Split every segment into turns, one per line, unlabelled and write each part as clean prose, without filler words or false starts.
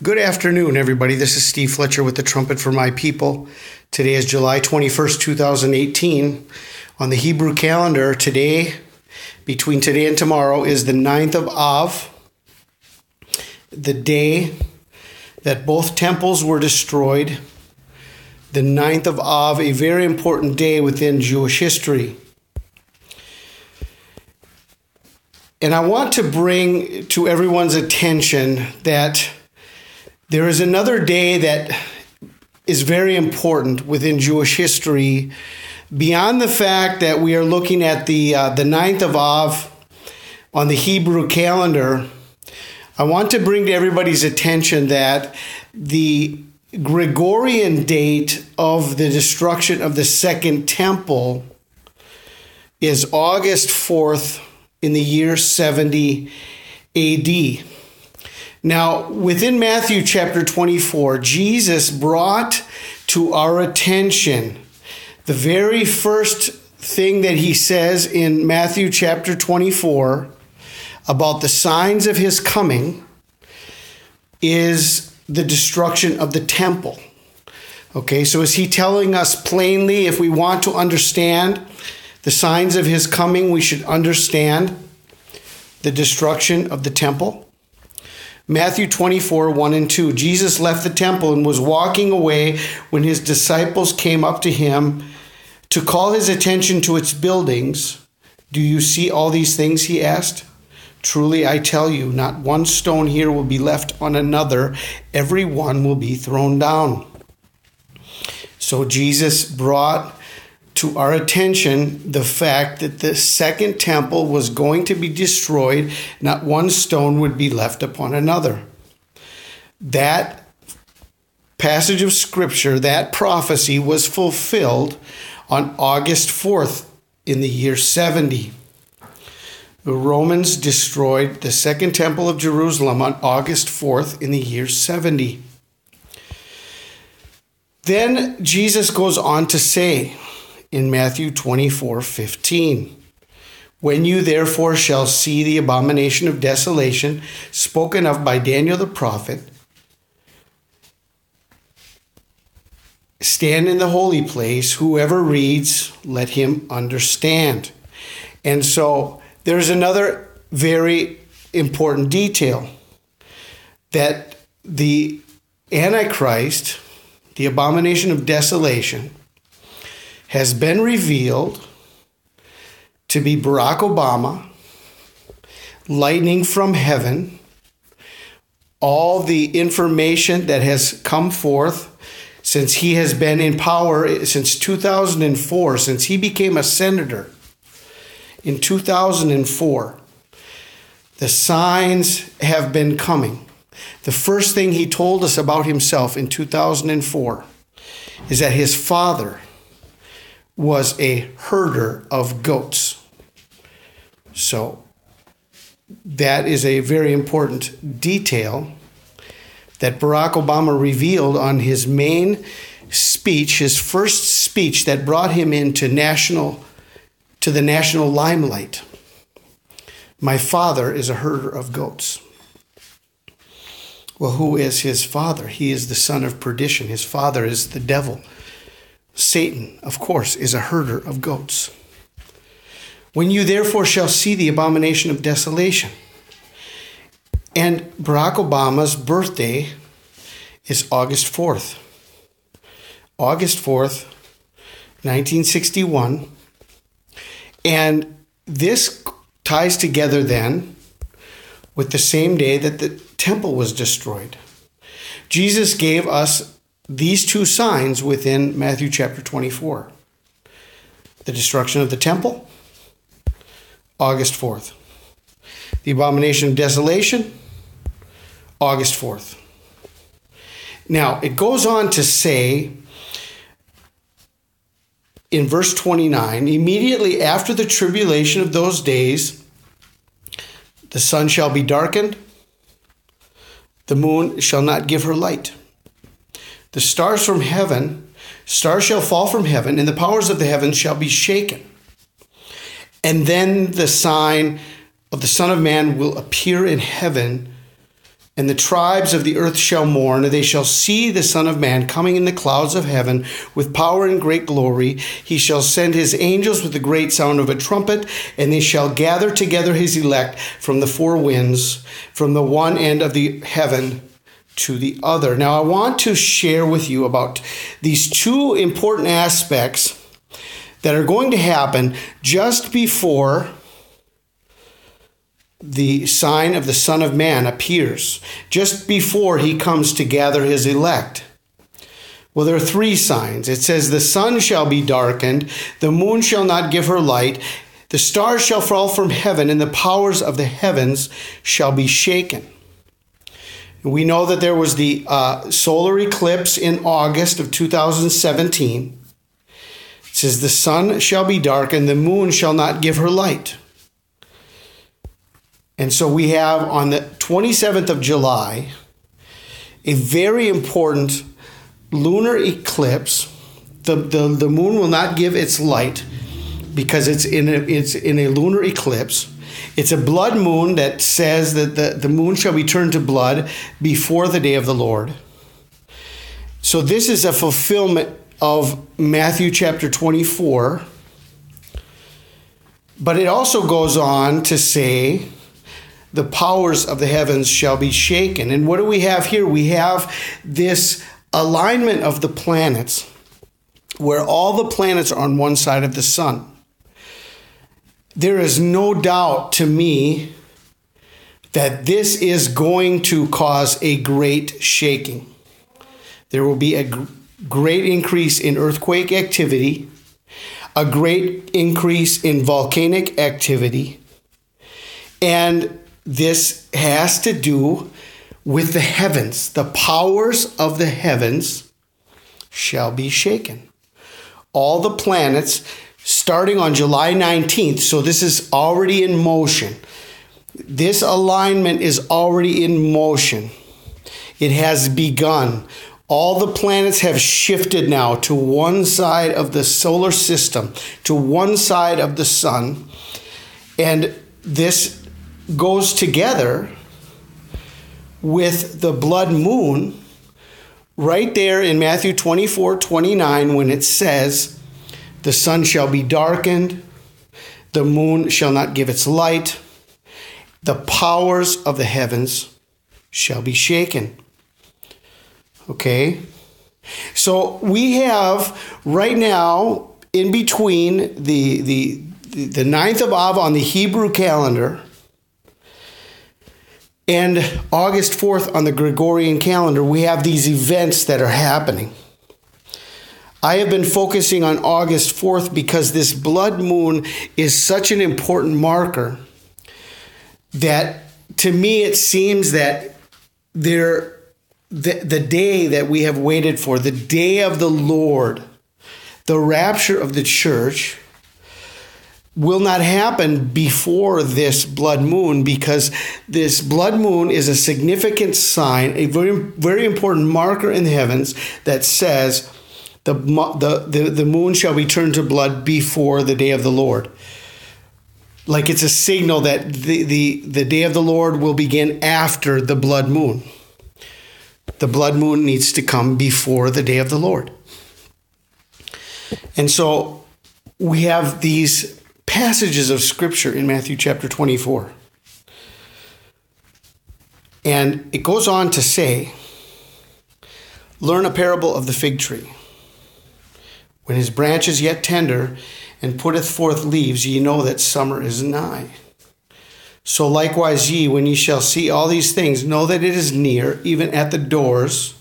Good afternoon, everybody. This is Steve Fletcher with the Trumpet for My People. Today is July 21st, 2018. On the Hebrew calendar, between today and tomorrow, is the 9th of Av, the day that both temples were destroyed. The 9th of Av, a very important day within Jewish history. And I want to bring to everyone's attention that there is another day that is very important within Jewish history, beyond the fact that we are looking at the 9th of Av on the Hebrew calendar. I want to bring to everybody's attention that the Gregorian date of the destruction of the Second Temple is August 4th in the year 70 AD. Now, within Matthew chapter 24, Jesus brought to our attention the very first thing that he says in Matthew chapter 24 about the signs of his coming is the destruction of the temple. Okay, so is he telling us plainly, if we want to understand the signs of his coming, we should understand the destruction of the temple? Matthew 24, 1 and 2. Jesus left the temple and was walking away when his disciples came up to him to call his attention to its buildings. "Do you see all these things?" he asked. "Truly, I tell you, not one stone here will be left on another. Every one will be thrown down." So Jesus brought to our attention the fact that the second temple was going to be destroyed. Not one stone would be left upon another. That passage of scripture, that prophecy, was fulfilled on August 4th in the year 70. The Romans destroyed the second temple of Jerusalem on August 4th in the year 70. Then Jesus goes on to say, in Matthew 24:15, "When you therefore shall see the abomination of desolation spoken of by Daniel the prophet stand in the holy place, whoever reads, let him understand." And so there's another very important detail, that the Antichrist, the abomination of desolation, has been revealed to be Barack Obama, lightning from heaven. All the information that has come forth since he has been in power since 2004, since he became a senator in 2004, the signs have been coming. The first thing he told us about himself in 2004 is that his father was a herder of goats. So that is a very important detail that Barack Obama revealed on his main speech, his first speech that brought him into the national limelight. "My father is a herder of goats." Well, who is his father? He is the son of perdition. His father is the devil. Satan, of course, is a herder of goats. "When you therefore shall see the abomination of desolation." And Barack Obama's birthday is August 4th. August 4th, 1961. And this ties together then with the same day that the temple was destroyed. Jesus gave us these two signs within Matthew chapter 24. The destruction of the temple, August 4th. The abomination of desolation, August 4th. Now, it goes on to say in verse 29, "Immediately after the tribulation of those days, the sun shall be darkened, the moon shall not give her light. The stars shall fall from heaven, and the powers of the heavens shall be shaken. And then the sign of the Son of Man will appear in heaven, And the tribes of the earth shall mourn, and they shall see the Son of Man coming in the clouds of heaven with power and great glory. He shall send his angels with the great sound of a trumpet, and they shall gather together his elect from the four winds, from the one end of the heaven to the other. Now, I want to share with you about these two important aspects that are going to happen just before the sign of the Son of Man appears, just before he comes to gather his elect. Well, there are three signs. It says, the sun shall be darkened, the moon shall not give her light, the stars shall fall from heaven, and the powers of the heavens shall be shaken. We know that there was the solar eclipse in August of 2017. It says, the sun shall be darkened, the moon shall not give her light. And so we have on the 27th of July, a very important lunar eclipse. The moon will not give its light because it's in a lunar eclipse. It's a blood moon that says that the moon shall be turned to blood before the day of the Lord. So this is a fulfillment of Matthew chapter 24. But it also goes on to say, the powers of the heavens shall be shaken. And what do we have here? We have this alignment of the planets, where all the planets are on one side of the sun. There is no doubt to me that this is going to cause a great shaking. There will be a great increase in earthquake activity, a great increase in volcanic activity, and this has to do with the heavens. The powers of the heavens shall be shaken. All the planets, starting on July 19th, so this is already in motion. This alignment is already in motion. It has begun. All the planets have shifted now to one side of the solar system, to one side of the sun. And this goes together with the blood moon right there in Matthew 24:29, when it says, the sun shall be darkened, the moon shall not give its light, the powers of the heavens shall be shaken. Okay? So we have right now, in between the 9th of Av on the Hebrew calendar and August 4th on the Gregorian calendar, we have these events that are happening. I have been focusing on August 4th because this blood moon is such an important marker that to me it seems that the day that we have waited for, the day of the Lord, the rapture of the church, will not happen before this blood moon, because this blood moon is a significant sign, a very, very important marker in the heavens that says the moon shall be turned to blood before the day of the Lord. Like it's a signal that the day of the Lord will begin after the blood moon. The blood moon needs to come before the day of the Lord. And so we have these passages of scripture in Matthew chapter 24. And it goes on to say, learn a parable of the fig tree. When his branch is yet tender and putteth forth leaves, ye know that summer is nigh. So likewise ye, when ye shall see all these things, know that it is near, even at the doors.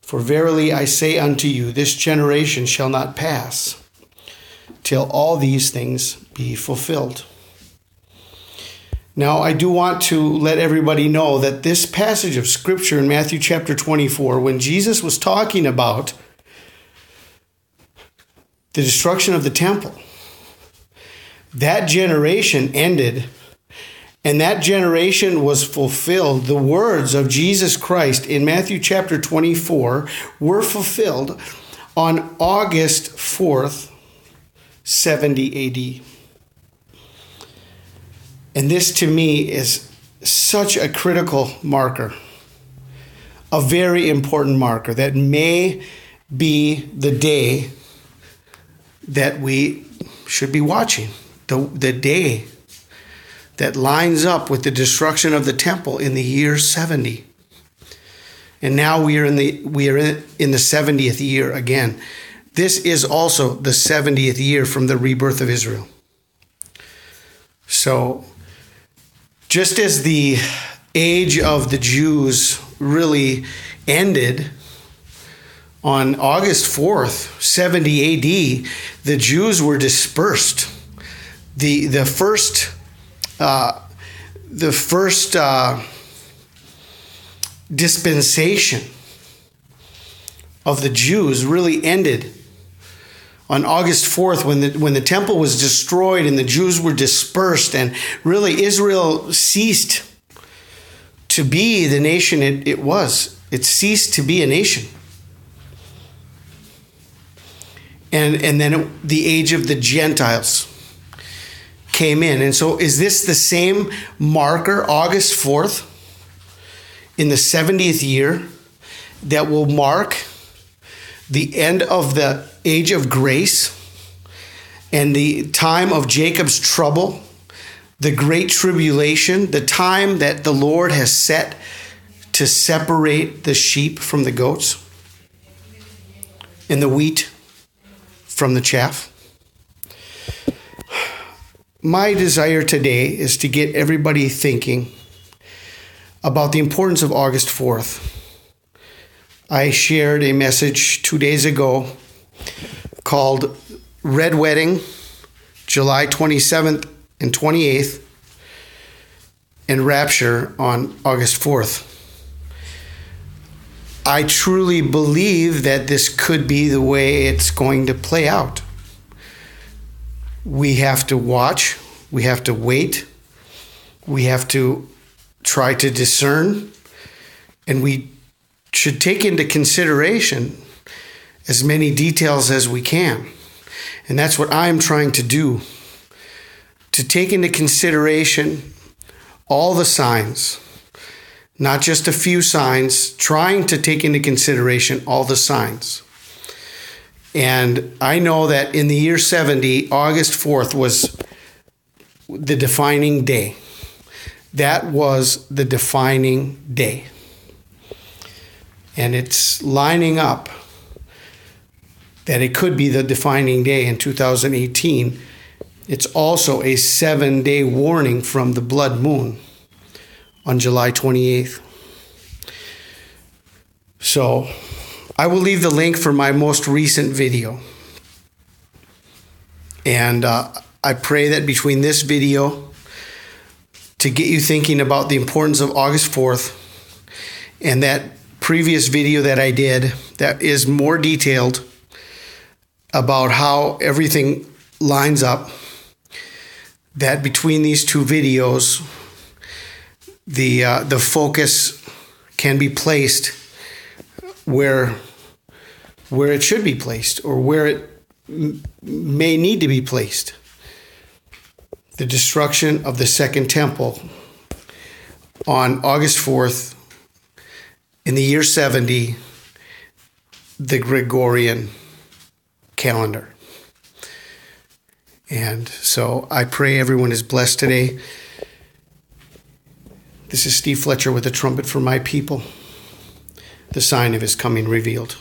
For verily I say unto you, this generation shall not pass till all these things be fulfilled. Now, I do want to let everybody know that this passage of scripture in Matthew chapter 24, when Jesus was talking about the destruction of the temple, that generation ended, and that generation was fulfilled. The words of Jesus Christ in Matthew chapter 24 were fulfilled on August 4th, 70 AD. And this to me is such a critical marker, a very important marker that may be the day that we should be watching, the day that lines up with the destruction of the temple in the year 70. And now we are in the 70th year again. This is also the 70th year from the rebirth of Israel. So, just as the age of the Jews really ended on August 4th, 70 AD, the Jews were dispersed. The first dispensation of the Jews really ended on August 4th when the temple was destroyed and the Jews were dispersed, and really Israel ceased to be the nation it was. It ceased to be a nation. And then the age of the Gentiles came in. And so is this the same marker, August 4th, in the 70th year, that will mark the end of the age of grace and the time of Jacob's trouble, the great tribulation, the time that the Lord has set to separate the sheep from the goats and the wheat from the chaff? My desire today is to get everybody thinking about the importance of August 4th. I shared a message 2 days ago called Red Wedding, July 27th and 28th, and Rapture on August 4th. I truly believe that this could be the way it's going to play out. We have to watch, we have to wait, we have to try to discern, and we should take into consideration as many details as we can. And that's what I'm trying to do, to take into consideration all the signs, not just a few signs, trying to take into consideration all the signs. And I know that in the year 70, August 4th was the defining day. That was the defining day. And it's lining up that it could be the defining day in 2018. It's also a 7-day warning from the blood moon on July 28th. So I will leave the link for my most recent video. And I pray that between this video, to get you thinking about the importance of August 4th, and that previous video that I did that is more detailed about how everything lines up, that between these two videos, the focus can be placed where it should be placed, or where it may need to be placed. The destruction of the Second Temple on August 4th in the year 70, the Gregorian calendar. And so I pray everyone is blessed today. This is Steve Fletcher with a trumpet for my people, the sign of his coming revealed.